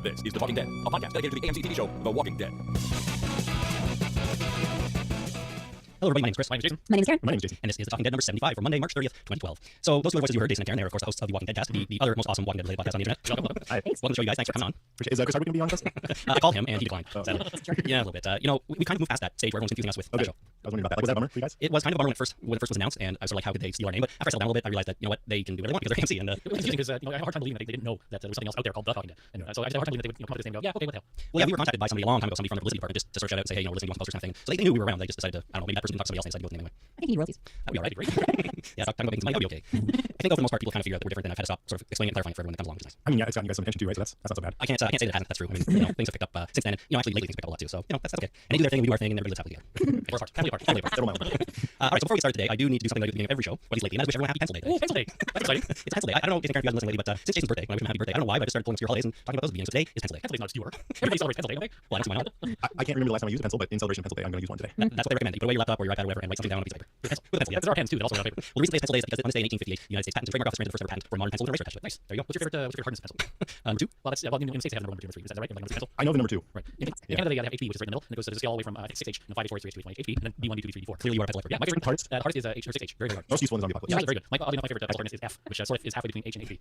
This is The Talking Dead, a podcast dedicated to the AMC TV show The Walking Dead. Hello everybody, my name's Chris. My name's Jason. My name's Karen. My name's Jason. And this is The Talking Dead number 75 for Monday, March 30th, 2012. So those two voices you heard, Jason and Karen, they're of course the hosts of The Walking Dead cast, the other most awesome Walking Dead related podcast on the internet. Hi. Thanks. Welcome to the show, you guys. Thanks for coming on. Is Chris Hardwick going to be on with us? I called him and he declined. Oh. Sadly. Yeah, a little bit. We kind of moved past that stage where everyone's confusing us with that show. I was wondering about that. Like, was that a bummer for you guys? It was kind of a bummer when it first was announced, and I was sort of like, how could they steal our name? But after I settled down a little bit, I realized that, you know what, they can do whatever they want because they're AMC. And It was confusing because I had a hard time believing that they didn't know that there was something else out there called The Talking Dead. And so I just had a hard time believing that they would come up with this name and go, yeah, okay, what the hell? well, yeah, we were contacted by somebody a long time ago, somebody from the publicity department, just to sort of shout out and say, hey, you know, we're listening to posters kind of thing. So they knew we were around. They just decided to, I don't know, maybe that person can talk to somebody else and decide to go with the name anyway. I think you need royalties. That'd be all right. Great. Yeah, talking about making some money, that'd be okay. I think though, for the most part, people kind of figure out that we're different, and I've had to stop sort of explaining and clarifying it for everyone that comes along, which is nice. I mean, yeah, it's gotten you guys some attention too, right? So that's not so bad. I can't say that it hasn't. That's true. I mean, you know, things have picked up since then. And, you know, actually lately things picked up a lot too. So, you know, that's okay. And they do their thing, and we do our thing, and everybody lives happily together. We're apart. Happily apart. Happily apart. Settle my own. All right, so before we get started today, I do need to do something that I do at the beginning of every show, but it's lately, and that's wish everyone a happy Pencil Day. Oh, Pencil Day. That's exciting. It's a Pencil Day. I don't know if Karen, if you guys are listening lately, but since Jason's birthday, when I wish him a happy birthday, I don't know why, but I just started pulling through your holidays and talking about those at the beginning. So today is Pencil Day. Pencil Day's not obscure. Everybody celebrates Pencil Day, don't they? Well, I don't see why not. I can't remember the last time I used a pencil, but in celebration of Pencil Day, I'm going to use one today. That's what they recommend. You put away your laptop or your iPad or whatever and write something down on a piece of paper. With a pencil, yeah. There are pens too that also made out of paper. Well, the reason today's Pencil Day is because on this day in 1858, the United States Patent and Trademark Office granted the first ever patent for a modern pencil with an eraser attached to it. Nice. There you go. What's your favorite hardness pencil? Number two. Well, that's in the States they have number 1, 2, and 3. Is that right? Like number 2 pencil? I know the number two. Right. In Canada they have HB, which is right in the middle, and it goes to the scale all the way from I think 6H, and 5H, 4H, 3H, 3H, 3H, and then B1, B2, B3, B4. Clearly you are a pencil expert. Yeah, my favorite Hardest? the hardest is H or 6H. Very hard. Most useful in zombie apocalypse. Yeah, very good. My favorite pencil hardness is F, which sort of is halfway between H and HB.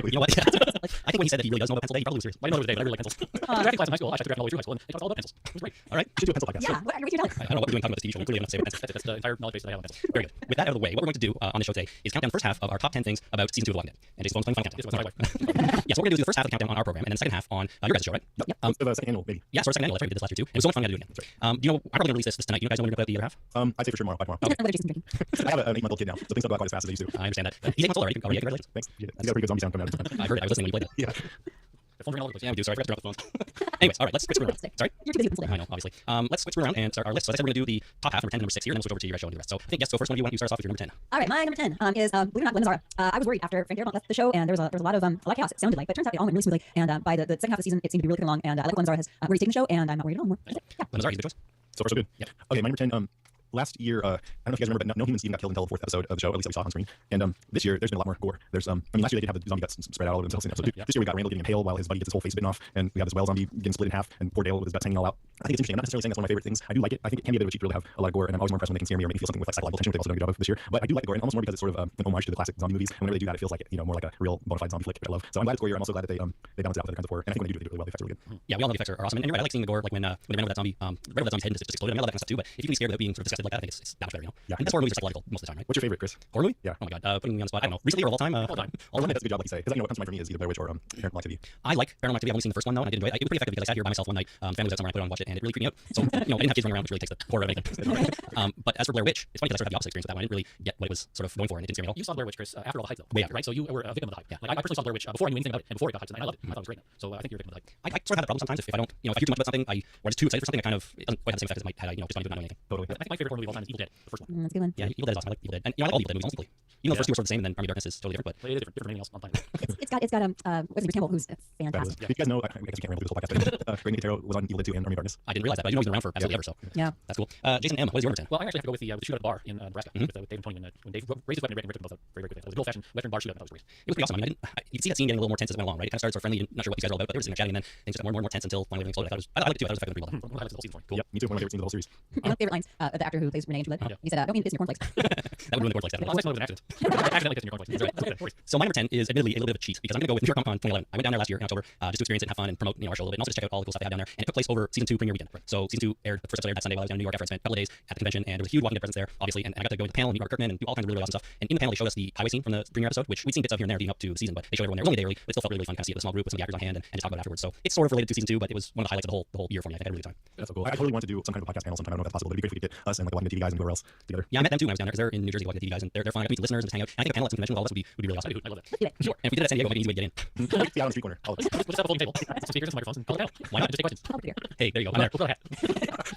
You know what? I think when he said that he really does know about Pencil Day, he probably was serious. I didn't know it was a day, but I really like pencils. Drafting class in high school, I took drafting all the way through high school, and it talked all about pencils. It was great. All right. We should do a pencil podcast. Yeah, what are you doing? I don't know what we're doing talking about this TV show. We clearly have enough to say about pencils. That's the entire knowledge base that I have on pencils. Very good. With that out of the way, what we're going to do on the show today is count down the first half of our top 10 things about season 2 of The Walking Dead. And Jason's playing Final This Countdown. was my wife. Yeah, so what we're going to do is the first half of the countdown on our program, and then the second half on your guys' show, right? Yep. The second annual, maybe. Yeah, so our second annual. That's right. We did this last year too. And it was so much fun to do it again. Do you know, I'm probably going to release this tonight. You guys know when we're going to put out the other half? I'd say for sure by tomorrow. I don't know what Jason's drinking. I have an 8-month-old kid now, so things don't go out quite as fast as they used to. I understand that. He's 8 months old already. Already, congratulations. Thanks. He's got a pretty good zombie sound coming out. I heard it. I was listening when you played it. Yeah. The phone's ringing all over the place. Yeah, we do. Sorry, I forgot to turn off the phones. Anyways, all right, let's switch around. Sorry? You're too busy with Pencil Day. I know, obviously. Let's switch around and start our list. So as I said, we're going to do the top half, number 10 and number 6 here, and then we'll switch over to your guys' show and do the rest. So I think, yes, so first one of you, why don't you start us off with your number 10? All right, my number 10 is, believe it or not, Glenn Zara. I was worried after Frank Darabont left the show, and there was a lot of chaos, it sounded like, but it turns out it all went really smoothly, and by the second half of the season, it seemed to be really coming along, and I like what Glenn Zara has really taken the show, and I'm not worried at all anymore. Yeah. Glenn Zara, he's a good choice. So far, so good. Yep. Okay, my number 10. Last year, I don't know if you guys remember, but no human Steven got killed until the 4th episode of the show, at least that we saw on screen. And this year, there's been a lot more gore. There's, I mean, last year they did have the zombie guts spread out all over themselves in episode 2. Yeah. This year we got Randall getting impaled while his buddy gets his whole face bitten off, and we have this whale zombie getting split in half, and poor Dale with his guts hanging all out. I think it's interesting. I'm not necessarily saying that's one of my favorite things. I do like it. I think it can be a bit of a cheat to really have a lot of gore, and I'm always more impressed when they can scare me or make me feel something with like psychological tension, which they've also done a good job of this year. But I do like the gore, and almost more because it's sort of an homage to the classic zombie movies. And whenever they do that, it feels like more like a real bona fide zombie flick, which I love. So I'm glad it's gore. I'm also glad that they balance it out with other kinds of horror. And I think when they do it really well. The effects are really good. Yeah, we all know the effects are awesome. And you're right, I like seeing the gore, like when they ran over that zombie, right over that zombie's head and just exploded. I mean, I love that kind of stuff too. But if you can be scared without being sort of disgusted like that, I think it's that much better, you know? Yeah. And that's horror movies are psychological most of the time, right? What's your favorite, Chris? Horror movie? Yeah. Oh my god, putting me on the spot. I don't know. Recently or of all time? All time. All right, that's a good job, like you say. Because what comes to mind for me is either Blair Witch or Paranormal Activity. I like Paranormal Activity. I've only seen the first one though, and I did enjoy it. It was pretty effective because I sat here by myself one night. Family was out somewhere, I put it on and watched it, and it really creeped me out. So I didn't have kids running around, which really takes the horror out of anything. But as for Blair Witch, it's funny because I sort of had the opposite experience with that one. I didn't really get what it was sort of going for, and it didn't scare me at all. You saw Blair Witch, Chris, after all the hype, though. Way after. Right? So you were a victim of the hype. Yeah. Like, I personally saw Blair Witch before I knew anything about it, and before it got hyped, and I loved it. I thought it was great. So I think you're a victim of the hype. I sort of have that problem sometimes if I don't, if I hear too much about something, or just too excited for something, it doesn't quite have the same effect as it might had I, just wanted to not know anything. Totally. I think my favorite horror movie of all time is Evil Dead, the first one. That's a good one. Yeah, Evil Dead is awesome. I like Evil Dead. And I like all Evil Dead movies, honestly. Even though the first two are sort of the same, and then Army of Darkness is totally different, but It is different from anything else on planet. It's got what's his name, Campbell, who's fantastic. You guys know, I guess you can't remember this whole podcast, but Greg Nicotero was on Evil Dead 2 and Army of Darkness. I didn't realize that, but I know he's been around for absolutely ever, so Yeah. that's cool. Jason M, what is your number 10? Well, I actually have to go with the shootout at the bar in Nebraska with Dave and Tony, when Dave raised his weapon and ripped them both out very, very quickly. It was a good old-fashioned Western bar shootout, and that was great. It was pretty awesome. I mean, you could see that scene getting a little more tense as it went along, right? It kind of started sort of friendly and not sure what these guys are all about, but they were sitting there chatting, and then things just got more and more tense until finally everything exploded. I liked it too. I thought it was effective pretty well. One of the highlights of the whole season for me. Cool. Yep, me too. One of my favorite scenes of the whole series. And my favorite lines of the actor who plays Renee in True Blood. Yeah. He said, don't mean to piss in your cornflakes. That would ruin the cornflakes. Well, unless it was an accident. Accidentally pissed in your cornflakes. That's right. Okay, So my number 10 is admittedly a little bit of a cheat because I'm going to go with New York Comic Con 2011. I went down there last year in October just to experience it and have fun and promote our show a little bit, and also just check out all the cool stuff they had down there. And it took place over season 2 premiere weekend. So season 2 aired, the first episode aired that Sunday while I was down in New York after I spent a couple of days at the convention, and there was a huge Walking Dead presence there, obviously, and I got to go to the panel and meet Mark Kirkman and do all kinds of really awesome stuff. And in the panel they showed us the highway scene from the premiere episode, which we'd seen bits of here and there leading up to the season, but they showed everyone there. It was only a day early, but it still felt really, really fun to kind of see it with a small group with some of the actors on hand and just talk about it afterwards. So it's sort of related to season 2, but it was one of the highlights of the whole year for me. I think I had a really good time. That's so cool. I totally want to do some kind of a podcast panel sometime. I don't know if that's possible. It'd be great if we could get us and like the Walking Dead TV guys and whoever else together. Yeah, I met them too when I was down there because they're in New Jersey, Walking Dead TV guys, and they're fun. I got to meet the listeners and just hang out. And I think a panel at some convention with all of us would be really awesome. I love that. Let's do it. Sure. And if we did it at San Diego, it might be an easy way to get in. Be out on the street corner. All of us. We'll just have a folding table, some speakers and some microphones, and call it out. Why not? Just take questions. I'll put it here. Hey, there you go. I'm there. We'll put a hat.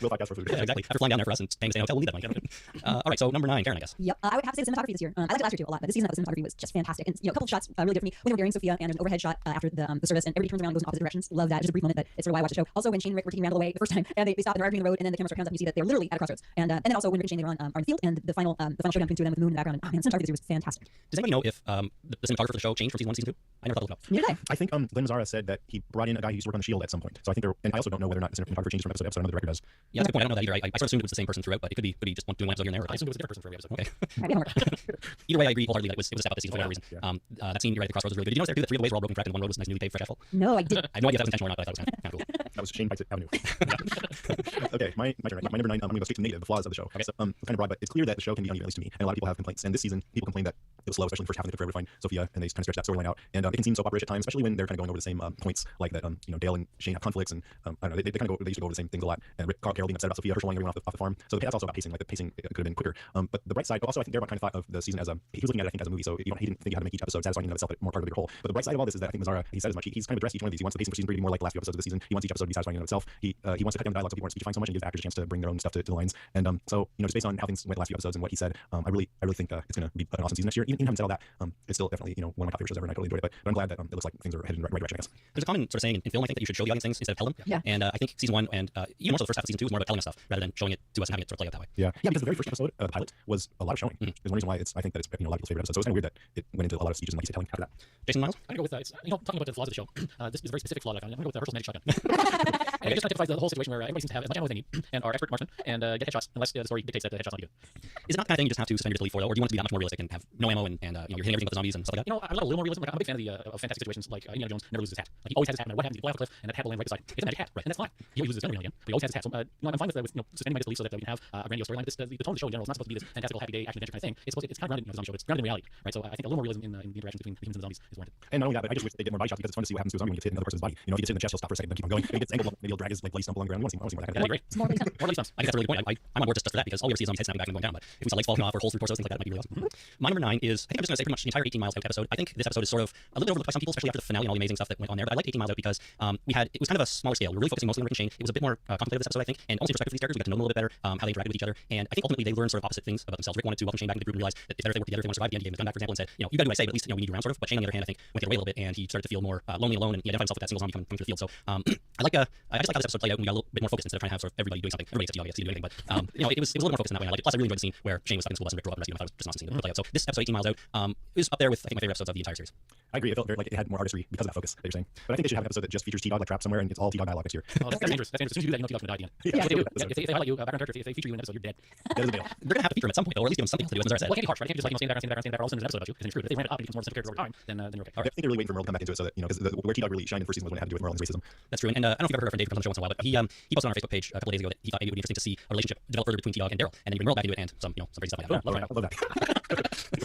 Real podcast for food. Yeah, exactly. After flying down there for us and staying in the hotel, we'll need that money. All right, so number 9, Karen, I guess. Yep. I would have to say the cinematography this year. I liked it last year too a lot, but this season the cinematography was just fantastic. And a couple of shots really good for me. When they were burying Sophia and there's an overhead shot after the service, and everybody turns around and goes in opposite directions. Love that. Just a brief moment, but it's sort of why I watched the show. Also, when Shane and Rick were taking Randall away the first time, and they stop and they're arguing the road, and then the camera sort of pans up and you see that they're literally at a crossroads. And then also when Rick and Shane later on are in the field, and the final showdown between two of them with the moon in the background. And oh man, cinematography this year was fantastic. Does anybody know if the cinematographer for the show changed from season 1 to season 2? I never thought to look it up. Neither did I. I think Glenn Mazzara said that he brought in a guy who used to work on the Shield at some point. So I think and I also don't know whether or not the cinematographer changed from episode to episode. I know the director does. Yeah, that's a good point. I don't know that either. I sort of assumed it was the same person throughout, but it could be just doing one episode here and there. I assumed it was a different person for every episode. Okay. Right, we have homework. Either way, I agree wholeheartedly that it was a step up this season for whatever reason. Yeah. That scene you're right at the crossroads was really good. Did you notice there too that 3 of the ways were all broken correct and one road was nice new paved fresh asphalt? No, I didn't. I have no idea if that was intentional or not, but I thought it was kind of cool. That was Shane Pikes Avenue. Okay, my turn. Right? My number 9. I'm going to go straight to negative, the flaws of the show. Okay. So, it's kind of broad, but it's clear that the show can be uneven, at least to me. And a lot of people have complaints. And this season, people complained that it was slow, especially in the first half. They took forever to find Sophia, and they kind of stretched that storyline out. And it can seem soap opera-ish at times, especially when they're kind of going over the same points, like that. Dale and Shane have conflicts, and I don't know. They kind of they used to go over the same things a lot. And Carol being upset about Sophia, Herschel wanting everyone off the farm. So that's also about pacing. Like the pacing could have been quicker. But the bright side, also I think Darabont kind of thought of the season as he was looking at it, I think, as a movie. So he didn't think he had to make each episode satisfying in and of itself, but more part of the bigger whole. But the bright side of all this is that I think Mazzara, he said as much. He's kind of addressed each one of these. He wants the pacing for season 3 to be more like the last few episodes of the season. He wants each episode to be satisfying in and of itself. He wants to cut down the dialogue so people aren't speechifying so much and give actors a chance to bring their own stuff to the lines. And so just based on how things went the last few episodes and what he said, I really think it's going to be an awesome season next year. Even having said all that, it's still definitely one of my top favorite shows ever, and I totally enjoyed it. But I'm glad that it looks like things are headed in the right direction, I guess. There's a common sort of saying in film, I think, that you should show the audience things instead of tell them. Yeah. And I think season 1 and even more so the first half of season 2 is more about telling us stuff rather than showing it to us and having it sort of play out that way. Yeah, because the very first episode, the pilot, was a lot of showing. There's one reason why I think that it's a lot of people's favorite episode. So it's kind of weird that it went into a lot of speeches and like you said, telling after that. Jason Miles? I'm gonna go with talking about the flaws of the show. This is a very specific flaw that I found. I'm gonna go with Herschel's magic shotgun. And it just kind of typifies the whole situation where everybody seems to have as much ammo as they need and are expert marksmen and get headshots unless the story dictates that the headshots not good. Is it not the kind of thing you just have to suspend your disbelief for, though, or do you want it to be that much more realistic and have no ammo and you're hitting everything but the zombies and stuff like that? I love a little more realism. Like, I'm a big fan of fantastic situations like Indiana Jones never loses his hat. Like, he always has his hat no matter what happens. He flies off a cliff and that hat will land right beside him. It's a magic hat, right? And that's fine. He always loses his gun again, but he always has his hat. So I'm fine with suspending my disbelief so that we can have a grandiose storyline. The tone of the show in general is not supposed to be this fantastical, happy day, action adventure kind of thing. It's kind of grounded in the zombie show. It's grounded in reality, right? So I think a little more realism in the interactions between humans and zombies is warranted. And not only that, but I just wish they get more body shots because it's fun to see what happens to a zombie when he gets hit in another person's body. If he gets hit in the chest, he'll stop for a second, then keep on going. If he gets angled, maybe he'll drag his bloody stump along the ground. I want to see more of that kind of thing. That'd be great. It's more really More stunts. I think that's a really good point. I'm on board just for that because all we ever see is zombies heads snapping back and going down. But if we saw legs falling off or holes through torsos, things like that, it might be really awesome. My number 9 is, I think I'm just going to say pretty much the entire 18 Miles Out episode. I think this episode is sort of a little bit overlooked by some people, especially after the finale and all the amazing stuff that went on there. But I liked 18 Miles Out because it was kind of a smaller scale. We were really focusing mostly on Rick and Shane. It was a bit more contemplative this episode, I think, and also perspective for these characters. We got to know them a little bit better, how they interacted with each other, and I think ultimately they learned sort of opposite things about themselves. Rick wanted to welcome Shane back into the group and realize that if they work together, if they want to survive the end game, the gun back, for example, and said, you got to do what I say, but at least we need you around, sort of. But Shane, on the other hand, I think went the other way a little bit, and he started to feel more lonely alone, and he identified himself with that single zombie coming to the field. So I just like how this episode played out, and we got a little bit more focused instead of trying to have sort of everybody doing something. Everybody gets to do anything, but it was a little more focused in that way. I liked it. Plus, I really enjoyed the scene where Shane was stuck in the school bus and Rick drove up and rescued him. I thought it was just an awesome scene to play out. So this episode, 18 Miles Out, is up there with I think my favorite episodes of the entire series. I agree. It felt very like it had more artistry because of that focus that you're saying. But I think they should have an episode that just features T-Dog like trapped somewhere and it's all T-Dog dialogue next year. Oh, that's dangerous. That's dangerous. As soon as you do that, T-Dog's gonna die at the end. Yeah, That's what they do. that's If they highlight you, a background character, if they feature you in an episode, you're dead. that is a deal. They're gonna have to feature him at some point, though, or at least give him something else to do, as Nazar said. Well, it can't be harsh, right? It can't just stand in the background, all of a sudden there's an episode about you. Because it's true. But if they ramp it up and it becomes more of a central character over time, then you're okay. I think they're really waiting for Merle to come back into it so that because where T-Dog really shined in the first season was when it had to do with Merle and his racism. That's true, and I don't know if you've ever heard from Dave from the show once in a while, but he posted on our Facebook page a couple days ago that he thought maybe it would be interesting to see a relationship develop further between T-Dog and Daryl, and then you bring Merle back into it and some crazy stuff like that. I love that.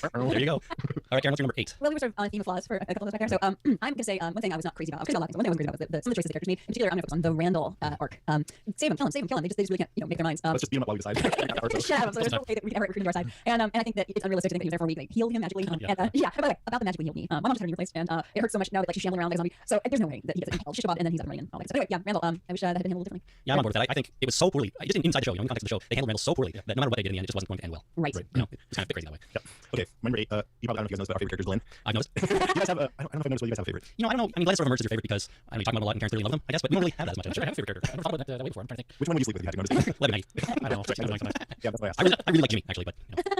There you go. All right, Karen, what's your number 8? Well, we were sort of on a theme of flaws for a couple of those back there. So I'm going to say one thing I was not crazy about. I was crazy about a lot of things. One thing I wasn't crazy about was some of the choices the characters made. In particular, I'm going to focus on the Randall arc. Save him, kill him. They just really can't make their minds. Let's just beat him up while we decide. Shut up. So there's no way that we can ever recruit him to our side. And I think that it's unrealistic to think that he was there for a week. They healed him magically. By the way, about the magically healed me. My mom just had a knee replaced, and it hurts so much now that she's shambling around like a zombie. So there's no way that he gets a shish kebab and then he's up and running and all that. So anyway, Randall. I wish that had been handled differently. Yeah, I'm on board with that. I think it was so poorly. Just inside the show, in context of the show, they handled Randall so poorly that no matter what they did in the end, it just wasn't going to end well. Right. It's kind of a bit crazy that way. Yeah. Okay, my number 8. You probably, I don't know if you guys know this, but our favorite character is Glenn. I've noticed. You guys have I don't know if I've noticed whether you guys have a favorite. I don't know. I mean, Glenn sort of emerged as your favorite because I know you talk about him a lot and Karen's clearly love him, I guess, but you don't really have that as much. I'm sure I have a favorite character. I never thought about that way before. I'm trying to think. Which one would you sleep with if you had to notice? Let me know. I don't know. Yeah, that's why I asked. I really like Jimmy, actually, but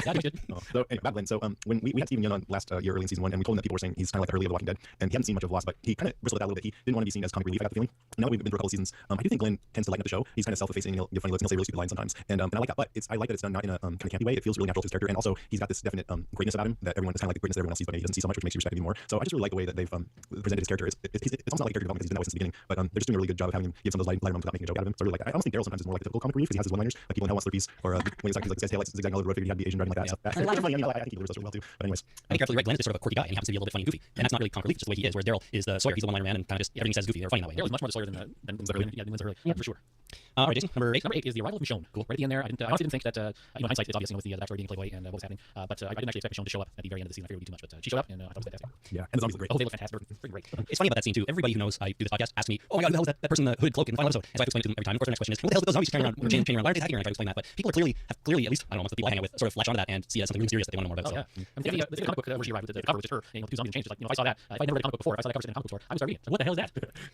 Yeah, good. Oh, so anyway, about Glenn. So when we had Steven Yeun on last year early in season 1, and we told him that people were saying he's kind of like the Hurley of The Walking Dead, and he hadn't seen much of Lost, but he kind of bristled at that a little bit. He didn't want to be seen as comic relief. I got the feeling. Now that we've been through a couple seasons, I do think Glenn tends to lighten up the show. He's kind of self-effacing. He'll give funny looks and he'll say really stupid lines sometimes, and I like that. But I like that it's done not in a kind of campy way. It feels really natural to his character, and also he's got this definite greatness about him that everyone is kind of like the greatness that everyone else sees, but he doesn't see so much, which makes you respect him more. So I just really like the way that they've presented his character. It's almost not like a character development because he's been that way since the beginning, but they're just doing a really good job of having him give some of those lighter moments without making a joke out of him. So I really like that. I almost think Daryl sometimes is more like a typical comic relief because he has his one-liners, like people in Hell wants Slurpees, or when he's like this guy's tail lights zigzagging all over the road, figured he had to be Asian driving like that. So that's funny. I think he delivers really well too. But anyways, I think you're absolutely right. Glenn is sort of a quirky guy, and he happens to be a little bit funny and goofy, and that's not really comic relief, just the way he is. Whereas Daryl is the Sawyer. He's the one-liner man, and kind of just everything he says is goofy or funny that way. Daryl's much more the Sawyer than Hurley. Yeah, for sure. All right, Jason, number 8. Number 8 is the arrival of Michonne. Cool. Right at the end there, I honestly didn't think that. In hindsight, it's obvious with the backstory being Playboy and what was happening. But I didn't actually expect Michonne to show up at the very end of the season. I fear would be too much, but she showed up, and I thought it was fantastic. Yeah, and the zombies look great. Oh, they look fantastic. They're freaking great. It's funny about that scene too. Everybody who knows I do this podcast asks me, "Oh my god, who the hell is that person in the hooded cloak in the final episode?" And so I have to explain it to them every time. Of course, their next question is, "What the hell are those zombies carrying around, chain around? Why are they attacking her?" And I try to explain that. But people are clearly, at least I don't know, most of the people I hang out with, sort of latch onto that and see it as something really serious that they want to know more about. Oh, yeah. I mean, the comic book where she arrived with the cover was just her, two zombies and chains. Just like, if I saw that, if I never read a comic book before, if I saw that cover in a comic book store, I would start reading it. So what the hell is that?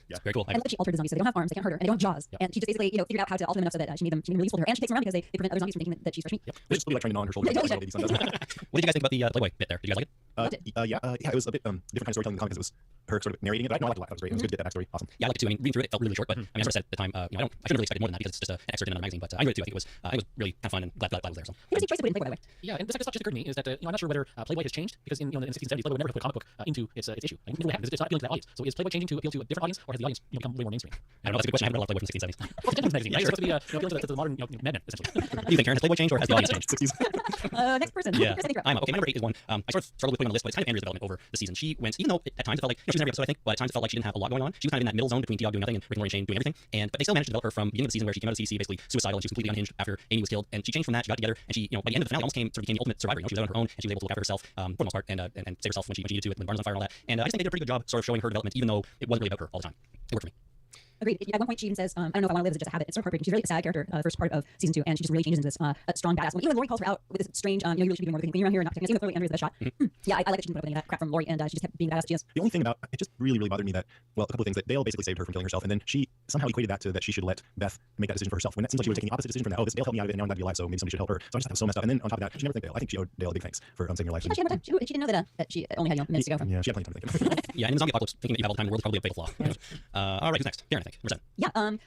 Yeah, very cool. I love that she altered the zombies so they don't have arms, they can't hurt her, and they don't have jaws. Yep. And she just basically, figured out how to alter them enough so that she made them really useful to her. And she takes them around because they prevent other zombies from thinking that she's fresh meat. Yep. It's just like trying to gnaw on her shoulder. Yeah, Like, the sun does. What did you guys think about the Playboy bit there? Did you guys like it? Yeah, it was a bit different kind of storytelling in the comic because it was her sort of narrating it. But I liked it a lot. That was great. It was good to get that backstory. Awesome. Yeah, I liked it too. I mean, reading through it, it felt really short, but I mean, I sort of said at the time, I shouldn't have really expected more than that because it's just an excerpt in another magazine. But I enjoyed it too. I think it was really kind of fun and glad it was there. So Interesting choice to put in Playboy, by the way. Yeah, and this thought just occurred to me is that I'm not sure whether Playboy has changed because in the 60s and 70s Playboy would never put a comic book into its issue. I mean, it really hasn't. It's not appealing to that audience. So is Playboy changing to appeal to a different audience, or has the audience become way more mainstream? I don't know. That's a good question. I haven't read a lot of Playboy from the 60s and 70s. Well, it's a gentleman's magazine. Right? It's supposed to be appealing to the modern Mad Men, essentially. What do you think, Karen? Has Playboy changed or has the audience changed? 60s. Next person. Yeah, Chris, I think you're up. I'm up. Okay, my number 8 is one. I sort of struggled with putting on the list, but it's kind of Andrea's development over the season. She went, even though at times it felt like she was in every episode, I think, but at times it felt like she didn't have a lot going on. She was kind of in that middle zone between T-Dog doing nothing and Rick and Morty and Shane doing everything. But they still managed to develop her from beginning of the season where she came out of CDC basically suicidal and she was completely unhinged after Amy was killed. And she changed from that. She got together and she, by the end of the finale, almost became the ultimate survivor. She was out on her own and she was able to look after herself for the most part and save herself when she needed to when the barn was on fire and all that. And I just think they did a pretty good job sort of showing her development, even though it wasn't really about her all the time. It worked for me. Agreed. At one point, she even says, I don't know if I want to live, is it just a habit? It's sort of heartbreaking. She's really a sad character, the first part of season 2, and she just really changes into this a strong badass woman. Even Laurie calls her out with this strange, you really should be doing more when you're around here and not protecting us, even though clearly Andrea's the best shot. Yeah, I like that she didn't put up with any of that crap from Laurie, and she just kept being the badass she is. The only thing about it just really bothered me that, well, a couple of things, that Dale basically saved her from killing herself, and then she somehow equated that to that she should let Beth make that decision for herself. When that seems like she was taking the opposite decision from that. Oh, this Dale helped me out of it, and now I'm not to be alive, so maybe somebody should help her. So I just thought it was so messed up. And then on top of that, she never thanked Dale. I think she owed Dale a big thanks for saving her life. She had no time. She didn't know that she only had minutes to go. Yeah, she had plenty of time to think. Yeah, and in the zombie apocalypse, thinking that you have all the time in the world is probably a fatal flaw. All right, who's next? Karen, I think. Where's that? Yeah, I'm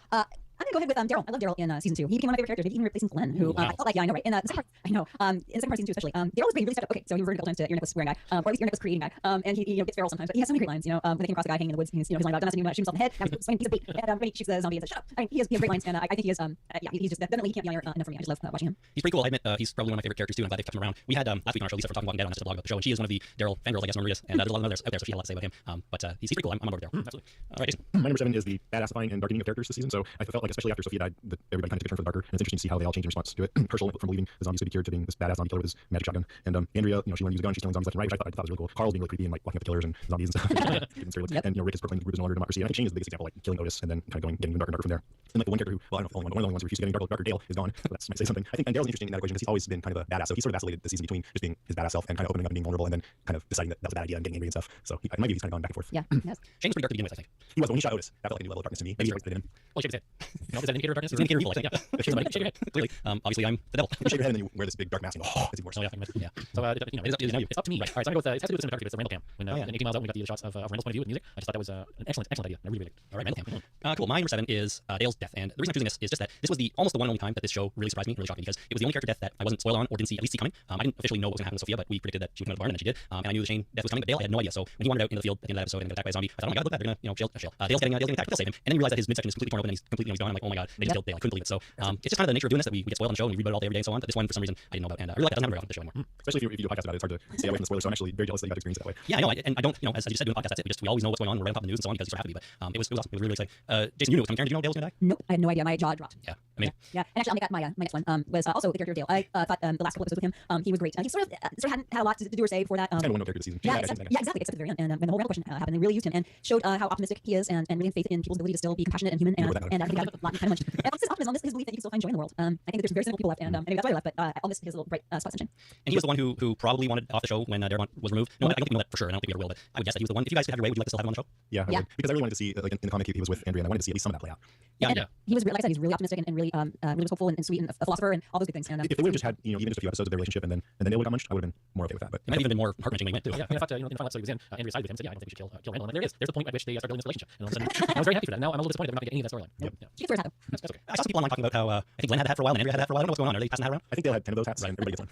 gonna go ahead with Daryl. I love Daryl in season 2. He became one of my favorite characters, maybe even replacing Glenn, who I felt like, yeah, I know, right? In the second part, I know. In the second part of season 2 especially, Daryl was being really stepped up. Okay, so he reverted a couple times to ear necklace wearing guy, or at least ear necklace creating guy. And he gets feral sometimes, but he has so many great lines. When they came across a guy hanging in the woods, he's line about, don't shoot himself in the head, now he's swinging a piece of bait, and when he shoots the zombie and says, shut up. I mean, he has great lines, and I think he is, he's just definitely he can't be enough for me. I just love watching him. He's pretty cool. I admit he's probably one of my favorite characters too, and I'm glad they've kept him around. We had last week on our show Lisa from Talking Walking Dead on us to blog about the show, and she is one of the Daryl fangirls, I guess, Maria, and there's a lot of others out there, so she had a lot to say about him. But he's pretty cool. I'm on board there. Absolutely. All right, Jason. My number 7 is the badassifying and darkening of characters this season. So I felt like, especially after Sophia died, that everybody kind of took a turn for the darker. And it's interesting to see how they all changed in response to it. Herschel went from believing the zombies could be cured to being this badass zombie killer with his magic shotgun. And Andrea, she learned to use a gun. She's killing zombies left and right, which I thought was really cool. Carl's being really creepy and like walking up the killers and zombies and stuff. Yep. And Rick is proclaiming group is no longer democracy. And I think Shane is the biggest example, like killing Otis and then kind of getting darker and darker from there. And like the one character who, well, I don't know if one of the ones who refused to getting darker, Dale is gone. So that might say something. I think Dale's interesting in that equation because he's always been kind of a badass. So he sort of vacillated the season between just being his badass self and kind of opening up and being vulnerable and then kind of deciding that was a bad idea and getting angry and stuff. So in my view, he's kind of gone back and forth. Yeah, yes. Shane was pretty dark to begin with, I think. He was when he shot Otis. That felt like a new level of darkness to me. Maybe he put it in him. Well, shake his head. Is that an indicator of darkness? He's an indicator of evil, I think. Yeah. Shake your head. Clearly. Obviously, I'm the devil. You shake your head and then you wear this big dark mask and it's even worse. Oh, yeah. So, it's up to me. Right. All right, so I'm going to go with, it has to do with the cinematography, but it's the Randall Cam. When 18 miles out, we got the shots of Randall's point of view with music. I just thought that was an excellent idea. I really liked it. All right, Randall Cam. Cool. My number 7 is Dale's death, and the reason I'm choosing this is just that this was almost the one and only time that this show really surprised me, really shocked me, because it was the only character death that I wasn't spoiled on or didn't at least see coming. I didn't officially know what was going to happen with Sophia, but we predicted that she would come out of the barn, and then she did. And I knew the Shane death was coming, but Dale, I had no idea. So when he wandered out into the field at the end of that episode and got attacked by a zombie, I thought, oh my god, look at that, they're gonna, shield. Dale's getting attacked, but they'll save him. And then you realize that his midsection is completely torn open and he's completely gone. I'm like, oh my god, they just killed Dale. I couldn't believe it. So it's just kind of the nature of doing this that we get spoiled on the show and we read about it all day every day and so on. But this one, for some reason, I didn't know about, and I really like that. Doesn't happen very often with the show anymore. Especially if you do a podcast about it, it's hard to stay away from the spoilers. So I'm actually very jealous that you got to experience it that way. Yeah, I know, and I don't, as you said, doing a podcast, that's it. We always know what's going on. We're right on top of the news and so on because you sort of have to be. But it was awesome. It was really exciting. Jason, you knew it was coming. Karen, did you know Dale was gonna die? Nope, I had no idea. My jaw dropped. Yeah, I mean, Yeah. And actually, I'll make that my next one. Was also the character of Dale. I thought the last couple episodes with him, he was great. He sort of hadn't had a lot to do or say before that. It's kind of one character of the season. Yeah, exactly. Except at the very end, and when the whole Randall question happened, they really used him and showed how optimistic he is, and really in faith in people's ability to still be compassionate and human, and I think he got a lot kind of much. And this optimism, his belief that you can still find joy in the world. I think that there's some very simple people left, and maybe that's why I left. But I'll miss his little bright spots and shine. And he was the one who probably wanted off the show when Daredevil was removed. No, I don't think we know that for sure. And I don't think we ever will, but I would guess that he was the one. If you guys could have your way, would you like to still have him on the show? Yeah, I would. Because I really wanted to see, like in the comic, he was with Andrea, and I wanted to see at least some of that play out. Yeah. He was, like I said, he's really optimistic and really was hopeful and sweet and a philosopher and all those good things. And if they would have just had, even just a few episodes of their relationship and then they would have got munched, I would have been more okay with that. But it might have even been more heart-wrenching when he went too. Yeah, I thought in the final episode he was in, Andrea sided with him and said, yeah, I don't think we should kill Randall. And there it is. There's the point at which they start building this relationship. And all of a sudden, I was very happy for that. Now I'm a little disappointed that we're not getting any of that storyline. Yep. Yeah. she gets wears hat though. That's okay. I saw some people online talking about how I think Glenn had a hat for a while and Andrea had a hat for a while. I don't know what's going on. Are they passing that around? I think they had 10 of those hats, and everybody gets one.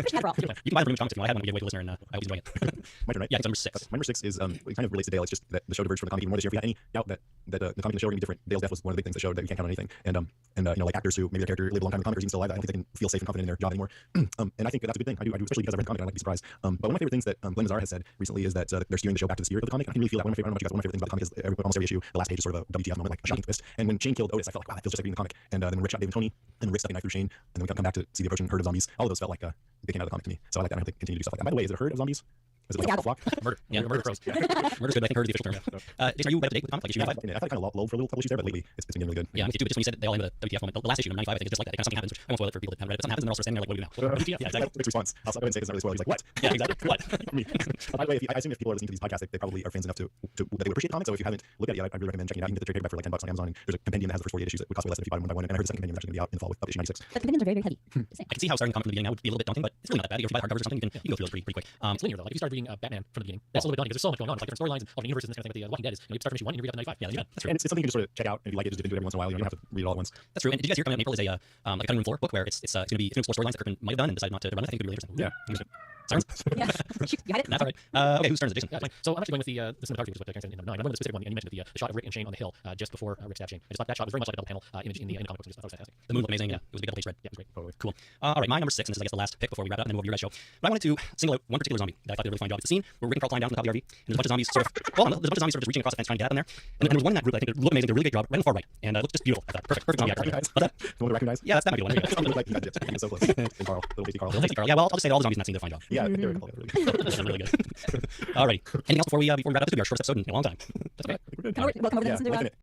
Christian hat for all. You can buy them from Comics if you want. I had one to give away to a listener, and I hope he's enjoying it. My turn, right? Yeah, it's number 6. My number 6 is it kind of relates to Dale. It's just that the show diverged from the comic even more this year. If we had any doubt that the comic and the show were going to be different, Dale's death was one of the big things that showed that you can't count on anything. And like actors who maybe their character lived a long time in the comic or is even still alive, I don't think they can feel safe and confident in their job anymore. And I think that's a good thing. I do, especially because I've read the comic and I like to be surprised. But one of my favorite things that Glenn Mazzara has said recently is that they're steering the show back to the spirit of the comic. I can really feel that. I don't know about you guys, one of my favorite things about the comic is almost every issue, the last page is sort of a WTF moment, like a shocking twist. And when Shane killed Otis, I felt like, wow, that feels just like reading the comic. And then when Rick shot Dave and Tony, and Rick stuck a knife through Shane, and then we come back to see the approaching herd of zombies. All of those felt like they came out of the comic to me. So I like that. I hope they continue to do stuff like that. By the way, is it a herd of zombies? Is it like a flock? Murder. Yeah. Murder crows. Murder's good, but I think murder is the official term. Jason, are you up to date with the comic? Like, issue Yeah, 95? I thought it kind of lulled for a little couple issues there, but lately it's been getting really good. Yeah, me too. Just when you said they all ended the WTF moment, the last issue, number 95, I think it's just like that. Kind of something happens. Which I won't spoil it for people that haven't read it. But something happens, and they're all sort of standing there like, what do we do now? WTF? Yeah, exactly. Rick's response. I'll go ahead and say it's not really spoiled. He's like, what? Yeah, exactly. What? For me. By the way, I assume if people are listening to these podcasts, they probably are fans enough that they would appreciate comics. So if you haven't looked at it yet, I'd really recommend checking it out. You can get the trade paperback for like $10 on Amazon. And there's a compendium that has the first 48 issues that would cost way less than if you buy them one by one. And I heard the second compendium is actually going to be out in the fall with up to issue 96. But the compendiums are very, very heavy. Just saying. I can see how starting a comic from the beginning now would be a little bit daunting, but it's really not that bad. You go buy hardcovers or something, you can go through those pretty quick. It's linear though. Like if you start reading Batman from the beginning, that's a little bit daunting because there's so much going on. It's like different storylines, alternate universes, and this kind of thing. But the Walking Dead is, you start from issue 1 and you read up to 95. Yeah, that's true. And it's something you can just sort of check out, and if you like it, just dip into it every once in a while. You don't have to read it all at once. That's true. And did you guys hear coming out in April is a like a cutting room floor book where it's going to explore storylines that Kirkman might have done and decided not to run. I think it could be really interesting. Yeah. Sirens? Yeah. Shoot, you had it. That's all right. Okay, whose turn is it, Jason? Yeah, so I'm actually going with the cinematography, which is what Karen said in number 9. I'm going with the specific one, and you mentioned the shot of Rick and Shane on the hill just before Rick stabbed Shane. I just thought that shot was very much like a double panel image in the comic books. I just thought it was fantastic. The moon looked amazing. Yeah, it was a big double page spread. Yeah, it was great. Totally. Cool. All right, my number 6, and this is I guess the last pick before we wrap it up and then move over to your guys' show. But I wanted to single out one particular zombie that I thought did a really fine job. It's a scene where Rick and Carl climb down from the top of the RV, and there's a bunch of zombies sort of, well, there's a bunch of zombies sort of just reaching across the fence trying to get up in there. And there was one in that group that I think looked amazing, did a really great job, right on the far right, and it looked just beautiful. I thought perfect zombie actor. Raccoon eyes. What's that? The one with the raccoon eyes? Yeah, that might be the one. There you go. It looked like he got dipped. He was so close. And Carl, little tasty Carl. Little tasty Carl. Yeah, well, I'll just say that all the zombies in that scene did a fine job. Yeah, I think they were cool. Really good. All right. Anything else before we wrap up? This will be our shortest episode in a long time. That's great. We're good. Come over to Yeah, listen to listen it.